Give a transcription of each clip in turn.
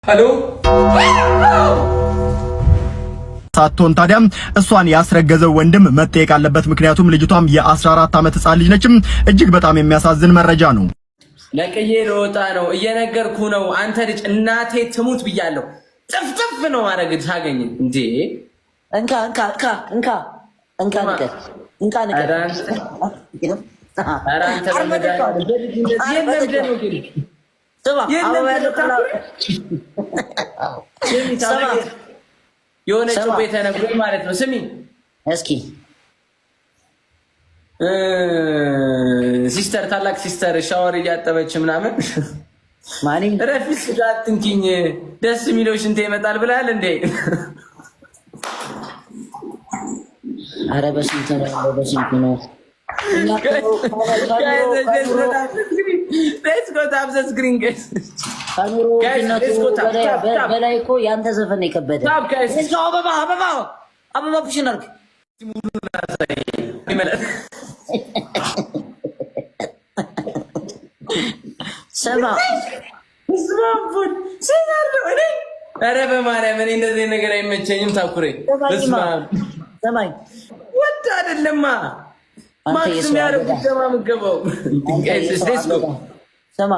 ሄሎ ሳትሆን ታዲያ እሷን ያስረገዘው ወንድም መጠየቅ አለበት። ምክንያቱም ልጅቷም የ14 ዓመት ህፃን ልጅ ነች። እጅግ በጣም የሚያሳዝን መረጃ ነው። ለቅዬ ልወጣ ነው እየነገርኩ ነው። አንተ ልጅ እናቴ ትሙት ብያለሁ። ጥፍጥፍ ነው ማድረግ ታገኝ እንዴ? እንካ ንቀት የሆነ ጩቤ ተነግሮኝ ማለት ነው። ስሚ እስኪ ሲስተር ታላቅ ሲስተር ሻወር እያጠበች ምናምን ማኒ ረፊስ ጋር አትንኪኝ ደስ የሚለው ሽንቴ ይመጣል ብላል እንዴ? ኧረ በስንት ነው Let's go tap the screen guys. Let's go tap. በላይ እኮ ያንተ ዘፈን የከበደ Let's go አበባ ፑሽን አድርግ ሰማ ኧረ በማርያም እኔ እንደዚህ ነገር አይመቸኝም። ታኩሬ ሰማኝ ወጣ አይደለማ ማክሲም ያደረጉት ተማምገበው ሰማ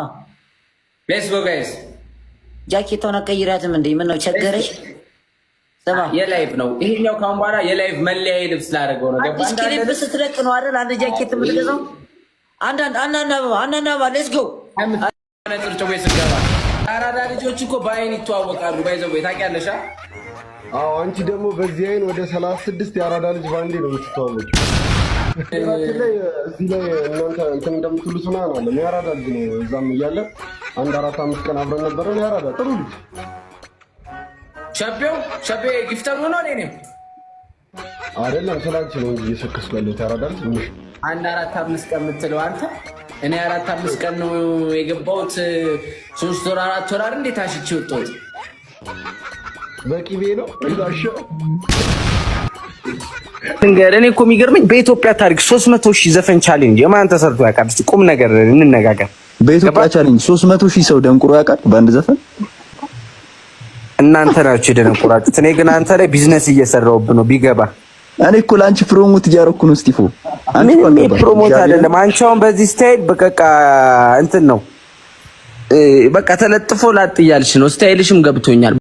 ሌትስ ጎ ጋይስ። ጃኬቷን አቀይራትም እንዴ? ምን ነው ቸገረሽ? ሰማ የላይቭ ነው ይሄኛው። ካሁን በኋላ የላይቭ መለያዬ ልብስ ላደርገው ነው። ገባ አንድ ክሊፕ ስትለቅ ነው አይደል? አንድ ጃኬት የምትገዛው አንዳንድ አበባ ሌትስ ጎ ጥርጮ ቤት ስገባ አራዳ ልጆች እኮ በአይን ይተዋወቃሉ። ባይዘው ቤት ታውቂያለሽ? አዎ አንቺ ደግሞ በዚህ አይን ወደ 36 የአራዳ ልጅ ባንዴ ነው የምትተዋወቂው። እዚህ ላይ እናንተ እንትን እንደምትሉት ምናምን አለ። የአራዳ ልጅ ነው። እዛም እያለ 1-4-5 ቀን አብረን ነበረ። የአራዳ ጥሩ ልጅ ሸቤ ጊፍተር ሆኖ እኔ ነኝ አይደለም ስላንቺ ነው እንጂ እየሰከስኩ ያለሁት። የአራዳ ልጅ ትንሽ 1-4-5 ቀን የምትለው አንተ። እኔ 4-5 ቀን ነው የገባሁት። 3 ወር 4 ወር አይደል እንዴት አሽቼ ወጣሁት። በቂቤ ነው እንዳሻው እንገር እኔ እኮ የሚገርመኝ በኢትዮጵያ ታሪክ 300,000 ዘፈን ቻሌንጅ የማን ተሰርቶ ያውቃል? እስቲ ቁም ነገር እንነጋገር። በኢትዮጵያ ቻሌንጅ 300,000 ሰው ደንቁሮ ያውቃል በአንድ ዘፈን? እናንተ ናችሁ የደነቁራችሁት። እኔ ግን አንተ ላይ ቢዝነስ እየሰራሁብህ ነው ቢገባ። እኔ እኮ ላንቺ ፕሮሞት እያደረኩ ነው። ስቲፎ አንቺ ፕሮሞት አይደለም። አንቺ አሁን በዚህ ስታይል በቃ እንትን ነው በቃ ተለጥፎ ላጥ እያልሽ ነው። ስታይልሽም ገብቶኛል።